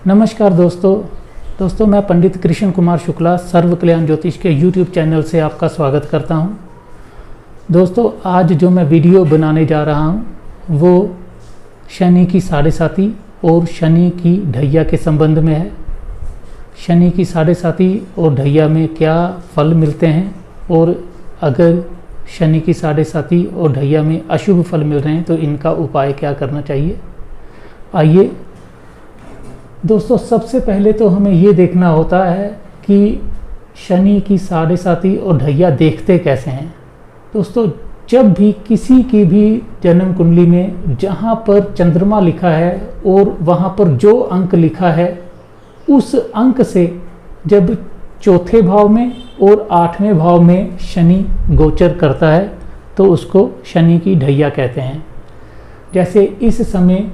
नमस्कार दोस्तों मैं पंडित कृष्ण कुमार शुक्ला सर्व कल्याण ज्योतिष के YouTube चैनल से आपका स्वागत करता हूं। दोस्तों आज जो मैं वीडियो बनाने जा रहा हूं वो शनि की साढ़े साती और शनि की ढैया के संबंध में है। शनि की साढ़े साती और ढैया में क्या फल मिलते हैं और अगर शनि की साढ़े साती और ढैया में अशुभ फल मिल रहे हैं तो इनका उपाय क्या करना चाहिए। आइए दोस्तों, सबसे पहले तो हमें ये देखना होता है कि शनि की साढ़े साती और ढैया देखते कैसे हैं। दोस्तों जब भी किसी की भी जन्म कुंडली में जहाँ पर चंद्रमा लिखा है और वहाँ पर जो अंक लिखा है उस अंक से जब चौथे भाव में और आठवें भाव में शनि गोचर करता है तो उसको शनि की ढैया कहते हैं। जैसे इस समय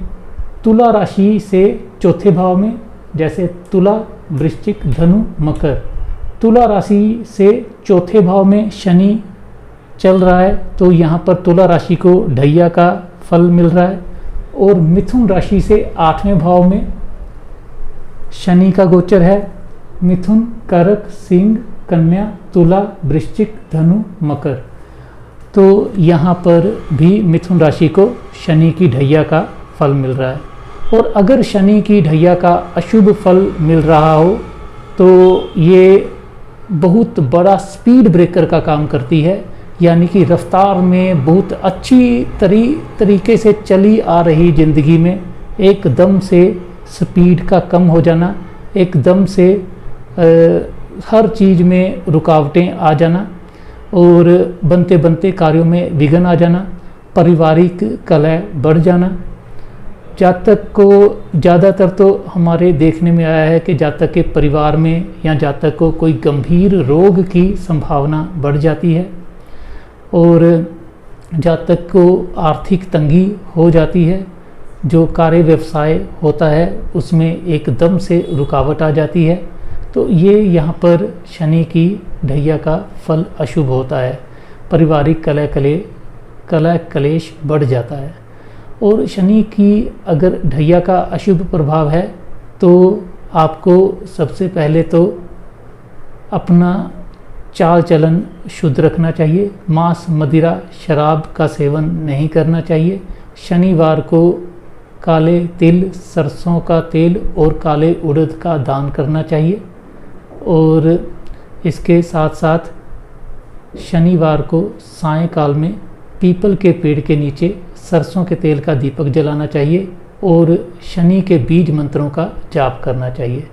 तुला राशि से चौथे भाव में, जैसे तुला, वृश्चिक, धनु, मकर, तुला राशि से चौथे भाव में शनि चल रहा है तो यहाँ पर तुला राशि को ढैया का फल मिल रहा है। और मिथुन राशि से आठवें भाव में शनि का गोचर है। मिथुन, कर्क, सिंह, कन्या, तुला, वृश्चिक, धनु, मकर, तो यहाँ पर भी मिथुन राशि को शनि की ढैया का फल मिल रहा है। और अगर शनि की ढैया का अशुभ फल मिल रहा हो तो ये बहुत बड़ा स्पीड ब्रेकर का काम करती है, यानी कि रफ्तार में बहुत अच्छी तरीके से चली आ रही ज़िंदगी में एकदम से स्पीड का कम हो जाना, एकदम से हर चीज़ में रुकावटें आ जाना और बनते बनते कार्यों में विघ्न आ जाना, पारिवारिक कलह बढ़ जाना। जातक को ज़्यादातर तो हमारे देखने में आया है कि जातक के परिवार में या जातक को कोई गंभीर रोग की संभावना बढ़ जाती है और जातक को आर्थिक तंगी हो जाती है। जो कार्य व्यवसाय होता है उसमें एकदम से रुकावट आ जाती है। तो ये यहाँ पर शनि की ढैया का फल अशुभ होता है। पारिवारिक कलह कलेश बढ़ जाता है। और शनि की अगर ढैया का अशुभ प्रभाव है तो आपको सबसे पहले तो अपना चाल चलन शुद्ध रखना चाहिए। मांस, मदिरा, शराब का सेवन नहीं करना चाहिए। शनिवार को काले तिल, सरसों का तेल और काले उड़द का दान करना चाहिए। और इसके साथ साथ शनिवार को सायंकाल में पीपल के पेड़ के नीचे सरसों के तेल का दीपक जलाना चाहिए और शनि के बीज मंत्रों का जाप करना चाहिए।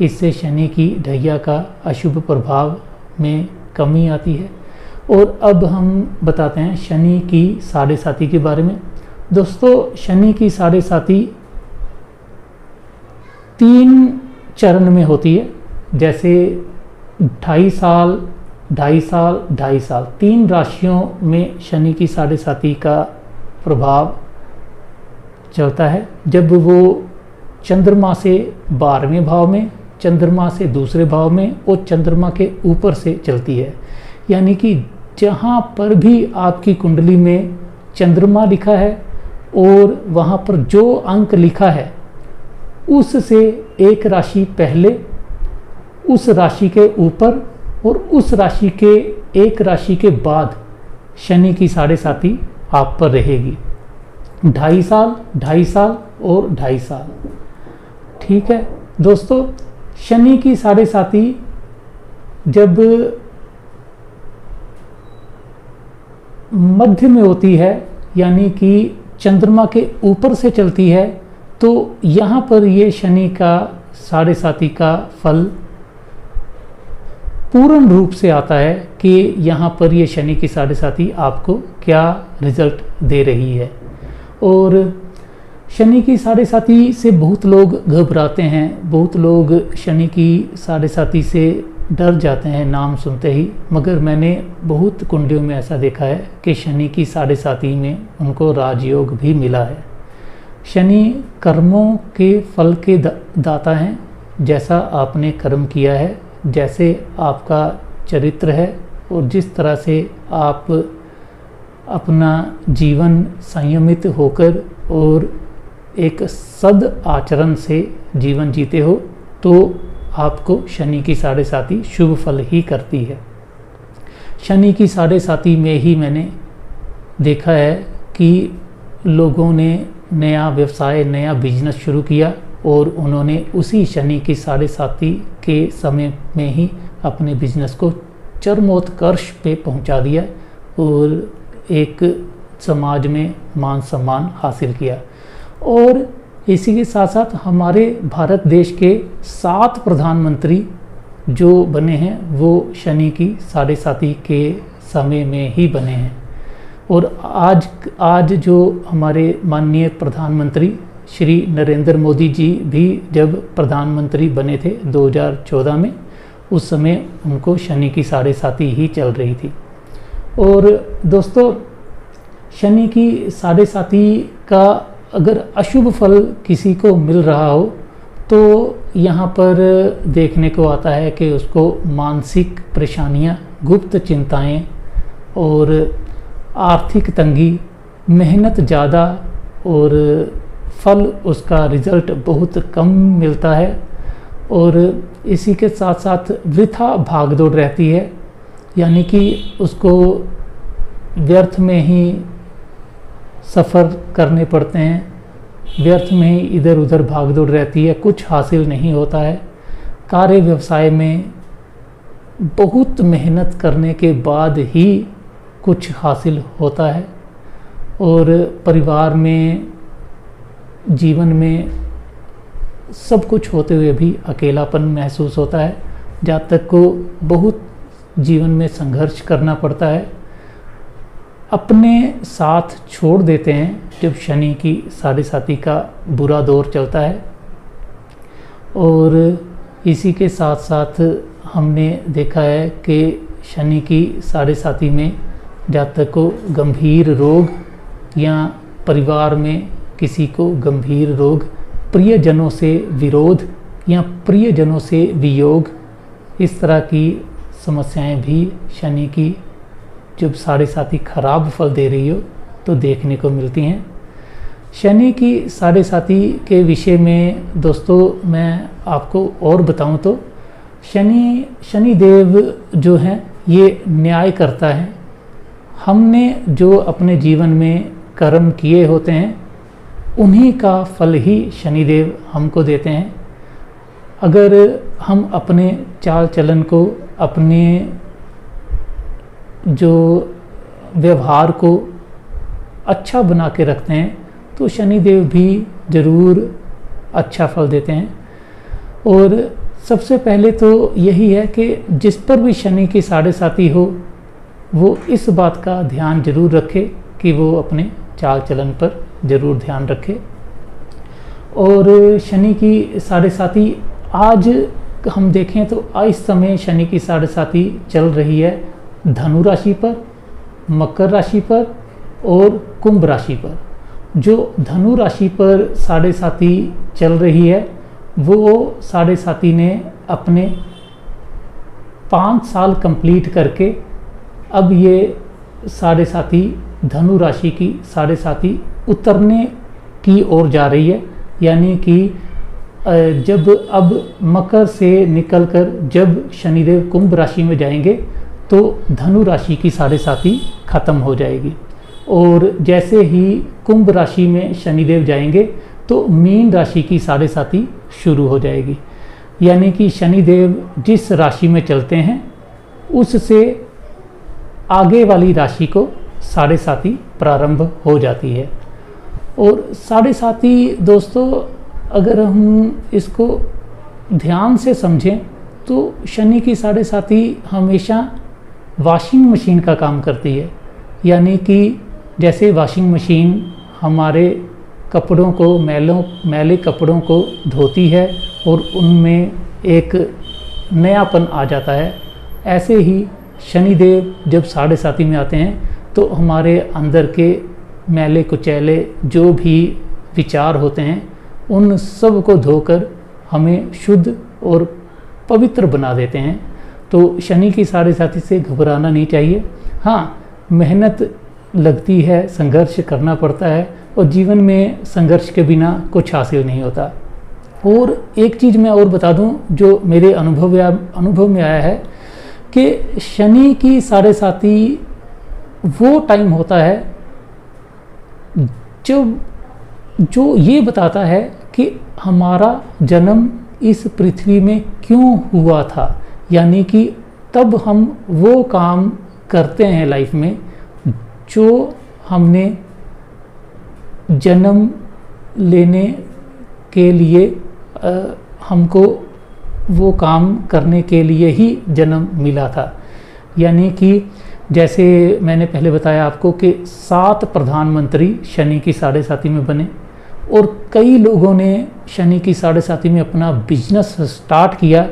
इससे शनि की ढैया का अशुभ प्रभाव में कमी आती है। और अब हम बताते हैं शनि की साढ़े साती के बारे में। दोस्तों शनि की साढ़े साती 3 चरण में होती है। जैसे 2.5 साल, 2.5 साल, 2.5 साल, 3 राशियों में शनि की साढ़े साती का प्रभाव चलता है। जब वो चंद्रमा से 12वें भाव में, चंद्रमा से दूसरे भाव में और चंद्रमा के ऊपर से चलती है, यानी कि जहाँ पर भी आपकी कुंडली में चंद्रमा लिखा है और वहाँ पर जो अंक लिखा है उससे एक राशि पहले, उस राशि के ऊपर और उस राशि के एक राशि के बाद शनि की साढ़े साती आप पर रहेगी। 2.5 साल, 2.5 साल और 2.5 साल। ठीक है दोस्तों, शनि की साढ़े साती जब मध्य में होती है, यानी कि चंद्रमा के ऊपर से चलती है, तो यहाँ पर ये शनि का साढ़े साती का फल पूर्ण रूप से आता है कि यहाँ पर ये शनि की साढ़े साती आपको क्या रिजल्ट दे रही है। और शनि की साढ़े साती से बहुत लोग घबराते हैं, बहुत लोग शनि की साढ़े साती से डर जाते हैं नाम सुनते ही। मगर मैंने बहुत कुंडलियों में ऐसा देखा है कि शनि की साढ़े साती में उनको राजयोग भी मिला है। शनि कर्मों के फल के दाता हैं। जैसा आपने कर्म किया है, जैसे आपका चरित्र है और जिस तरह से आप अपना जीवन संयमित होकर और एक सद आचरण से जीवन जीते हो तो आपको शनि की साढ़े साती शुभ फल ही करती है। शनि की साढ़े साती में ही मैंने देखा है कि लोगों ने नया व्यवसाय, नया बिजनेस शुरू किया और उन्होंने उसी शनि की साढ़े साती के समय में ही अपने बिजनेस को चरमोत्कर्ष पे पहुंचा दिया और एक समाज में मान सम्मान हासिल किया। और इसी के साथ साथ हमारे भारत देश के 7 प्रधानमंत्री जो बने हैं वो शनि की साढ़े साती के समय में ही बने हैं। और आज जो हमारे माननीय प्रधानमंत्री श्री नरेंद्र मोदी जी भी जब प्रधानमंत्री बने थे 2014 में, उस समय उनको शनि की साढ़े साती ही चल रही थी। और दोस्तों, शनि की साढ़े साती का अगर अशुभ फल किसी को मिल रहा हो तो यहाँ पर देखने को आता है कि उसको मानसिक परेशानियाँ, गुप्त चिंताएं और आर्थिक तंगी, मेहनत ज़्यादा और फल उसका रिज़ल्ट बहुत कम मिलता है। और इसी के साथ साथ वृथा भागदौड़ रहती है, यानी कि उसको व्यर्थ में ही सफ़र करने पड़ते हैं, व्यर्थ में ही इधर उधर भागदौड़ रहती है, कुछ हासिल नहीं होता है। कार्य व्यवसाय में बहुत मेहनत करने के बाद ही कुछ हासिल होता है और परिवार में, जीवन में सब कुछ होते हुए भी अकेलापन महसूस होता है। जब तक को बहुत जीवन में संघर्ष करना पड़ता है, अपने साथ छोड़ देते हैं जब शनि की साढ़े साती का बुरा दौर चलता है। और इसी के साथ साथ हमने देखा है कि शनि की साढ़े साती में जब तक को गंभीर रोग या परिवार में किसी को गंभीर रोग, प्रियजनों से विरोध या प्रियजनों से वियोग, इस तरह की समस्याएं भी शनि की जब साढ़े साती खराब फल दे रही हो तो देखने को मिलती हैं। शनि की साढ़े साती के विषय में दोस्तों मैं आपको और बताऊं तो शनि देव जो हैं ये न्याय करता है। हमने जो अपने जीवन में कर्म किए होते हैं उन्हीं का फल ही शनिदेव हमको देते हैं। अगर हम अपने चाल चलन को, अपने जो व्यवहार को अच्छा बना के रखते हैं तो शनिदेव भी ज़रूर अच्छा फल देते हैं। और सबसे पहले तो यही है कि जिस पर भी शनि की साढ़े साती हो वो इस बात का ध्यान जरूर रखे कि वो अपने चाल चलन पर ज़रूर ध्यान रखे। और शनि की साढ़े साती आज हम देखें तो इस समय शनि की साढ़े साती चल रही है धनु राशि पर, मकर राशि पर और कुंभ राशि पर। जो धनु राशि पर साढ़े साती चल रही है वो साढ़े साती ने अपने 5 साल कंप्लीट करके अब ये साढ़े साती धनु राशि की साढ़े साती उतरने की ओर जा रही है। यानी कि जब अब मकर से निकलकर जब शनिदेव कुंभ राशि में जाएंगे तो धनु राशि की साढ़े साती खत्म हो जाएगी। और जैसे ही कुंभ राशि में शनिदेव जाएंगे तो मीन राशि की साढ़े साती शुरू हो जाएगी। यानी कि शनिदेव जिस राशि में चलते हैं उससे आगे वाली राशि को साढ़े साती प्रारंभ हो जाती है। और साढ़े साती दोस्तों अगर हम इसको ध्यान से समझें तो शनि की साढ़े साती हमेशा वॉशिंग मशीन का काम करती है। यानी कि जैसे वॉशिंग मशीन हमारे कपड़ों को, मैले कपड़ों को धोती है और उनमें एक नयापन आ जाता है, ऐसे ही शनिदेव जब साढ़े साती में आते हैं तो हमारे अंदर के मैले कुचैले जो भी विचार होते हैं उन सब को धोकर हमें शुद्ध और पवित्र बना देते हैं। तो शनि की साढ़े साती से घबराना नहीं चाहिए। हाँ, मेहनत लगती है, संघर्ष करना पड़ता है, और जीवन में संघर्ष के बिना कुछ हासिल नहीं होता। और एक चीज़ मैं और बता दूं जो मेरे अनुभव में आया है कि शनि की साढ़े साथी वो टाइम होता है जो ये बताता है कि हमारा जन्म इस पृथ्वी में क्यों हुआ था, यानी कि तब हम वो काम करते हैं लाइफ में जो हमने जन्म लेने के लिए हमको वो काम करने के लिए ही जन्म मिला था। यानी कि जैसे मैंने पहले बताया आपको कि 7 प्रधानमंत्री शनि की साढ़े साथी में बने और कई लोगों ने शनि की साढ़े साथी में अपना बिजनेस स्टार्ट किया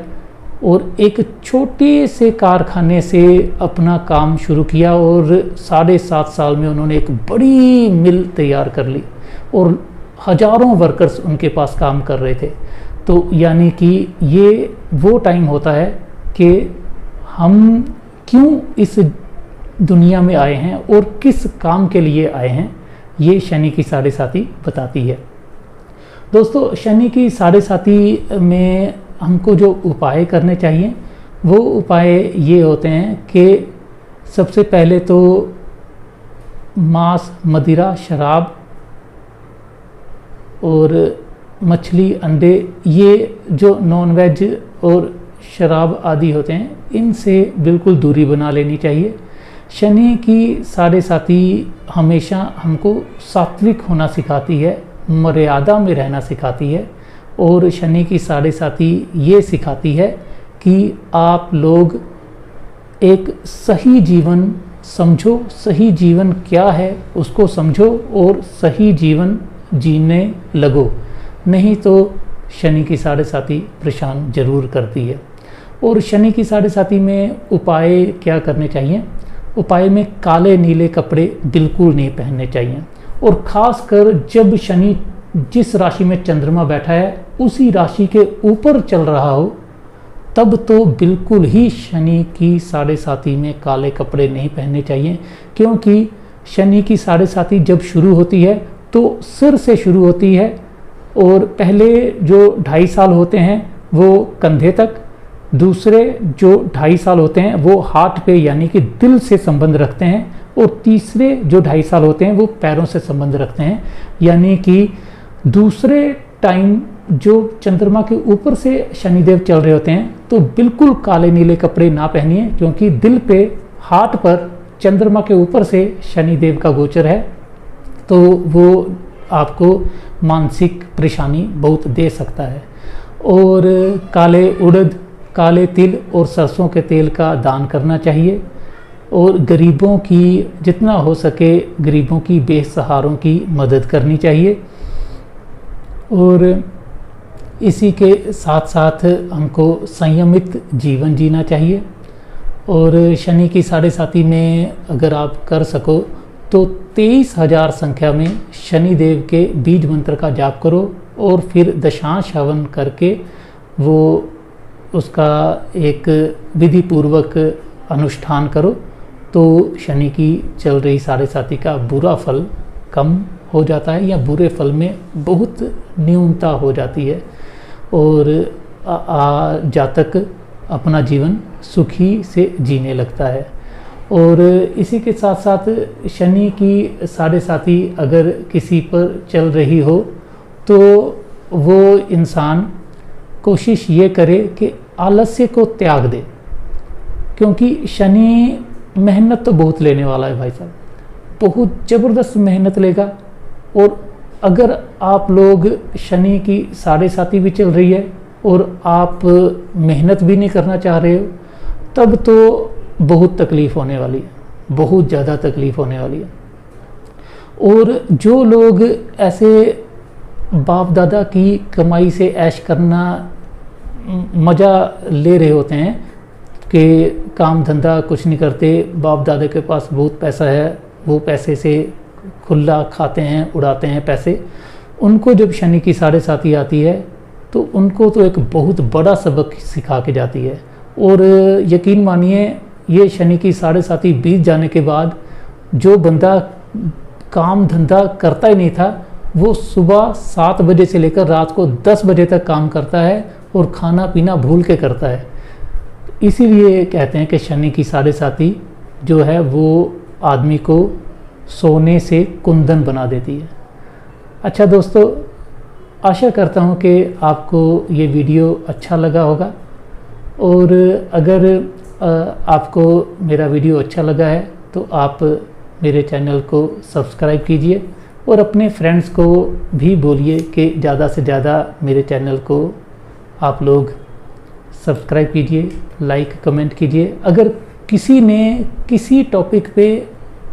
और एक छोटे से कारखाने से अपना काम शुरू किया और 7.5 साल में उन्होंने एक बड़ी मिल तैयार कर ली और हजारों वर्कर्स उनके पास काम कर रहे थे। तो यानी कि ये वो टाइम होता है कि हम क्यों इस दुनिया में आए हैं और किस काम के लिए आए हैं, ये शनि की साढ़े साथी बताती है। दोस्तों, शनि की साढ़े साथी में हमको जो उपाय करने चाहिए वो उपाय ये होते हैं कि सबसे पहले तो मांस, मदिरा, शराब और मछली, अंडे, ये जो नॉनवेज और शराब आदि होते हैं इनसे बिल्कुल दूरी बना लेनी चाहिए। शनि की साढ़े साथी हमेशा हमको सात्विक होना सिखाती है, मर्यादा में रहना सिखाती है और शनि की साढ़े साथी ये सिखाती है कि आप लोग एक सही जीवन समझो, सही जीवन क्या है उसको समझो और सही जीवन जीने लगो, नहीं तो शनि की साढ़े साथी परेशान जरूर करती है। और शनि की साढ़े साथी में उपाय क्या करने चाहिए? उपाय में काले नीले कपड़े बिल्कुल नहीं पहनने चाहिए और ख़ासकर जब शनि जिस राशि में चंद्रमा बैठा है उसी राशि के ऊपर चल रहा हो तब तो बिल्कुल ही शनि की साढ़े साथी में काले कपड़े नहीं पहनने चाहिए, क्योंकि शनि की साढ़े साथी जब शुरू होती है तो सिर से शुरू होती है और पहले जो 2.5 साल होते हैं वो कंधे तक, दूसरे जो 2.5 साल होते हैं वो हार्ट पे यानी कि दिल से संबंध रखते हैं और तीसरे जो 2.5 साल होते हैं वो पैरों से संबंध रखते हैं। यानी कि दूसरे टाइम जो चंद्रमा के ऊपर से शनिदेव चल रहे होते हैं तो बिल्कुल काले नीले कपड़े ना पहनिए, क्योंकि दिल पे, हार्ट पर चंद्रमा के ऊपर से शनिदेव का गोचर है तो वो आपको मानसिक परेशानी बहुत दे सकता है। और काले उड़द, काले तिल और सरसों के तेल का दान करना चाहिए और गरीबों की जितना हो सके गरीबों की, बेसहारों की मदद करनी चाहिए। और इसी के साथ साथ हमको संयमित जीवन जीना चाहिए। और शनि की साढ़े साथी में अगर आप कर सको तो 23,000 संख्या में शनिदेव के बीज मंत्र का जाप करो और फिर दशांश हवन करके वो उसका एक विधि पूर्वक अनुष्ठान करो तो शनि की चल रही साढ़े साथी का बुरा फल कम हो जाता है या बुरे फल में बहुत न्यूनता हो जाती है और जातक अपना जीवन सुखी से जीने लगता है। और इसी के साथ साथ शनि की साढ़े साथी अगर किसी पर चल रही हो तो वो इंसान कोशिश ये करे कि आलस्य को त्याग दे, क्योंकि शनि मेहनत तो बहुत लेने वाला है भाई साहब, बहुत ज़बरदस्त मेहनत लेगा। और अगर आप लोग शनि की साढ़े साथी भी चल रही है और आप मेहनत भी नहीं करना चाह रहे हो तब तो बहुत तकलीफ़ होने वाली है, बहुत ज़्यादा तकलीफ़ होने वाली है। और जो लोग ऐसे बाप दादा की कमाई से ऐश करना मज़ा ले रहे होते हैं कि काम धंधा कुछ नहीं करते, बाप दादा के पास बहुत पैसा है, वो पैसे से खुला खाते हैं, उड़ाते हैं पैसे, उनको जब शनि की साढ़े साथी आती है तो उनको तो एक बहुत बड़ा सबक सिखा के जाती है। और यकीन मानिए ये शनि की साढ़े साथी बीत जाने के बाद जो बंदा काम धंधा करता ही नहीं था, वो सुबह 7 बजे से लेकर रात को 10 बजे तक काम करता है और खाना पीना भूल के करता है। इसीलिए कहते हैं कि शनि की साढ़े साथी जो है वो आदमी को सोने से कुंदन बना देती है। अच्छा दोस्तों, आशा करता हूँ कि आपको ये वीडियो अच्छा लगा होगा, और अगर आपको मेरा वीडियो अच्छा लगा है तो आप मेरे चैनल को सब्सक्राइब कीजिए और अपने फ्रेंड्स को भी बोलिए कि ज़्यादा से ज़्यादा मेरे चैनल को आप लोग सब्सक्राइब कीजिए, लाइक कमेंट कीजिए। अगर किसी ने किसी टॉपिक पे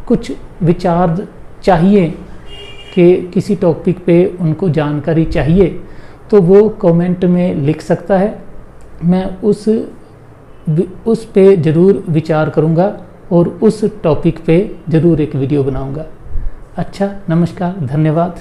कुछ विचार चाहिए कि किसी टॉपिक पे उनको जानकारी चाहिए तो वो कमेंट में लिख सकता है, मैं उस पे ज़रूर विचार करूँगा और उस टॉपिक पे ज़रूर एक वीडियो बनाऊँगा। अच्छा, नमस्कार, धन्यवाद।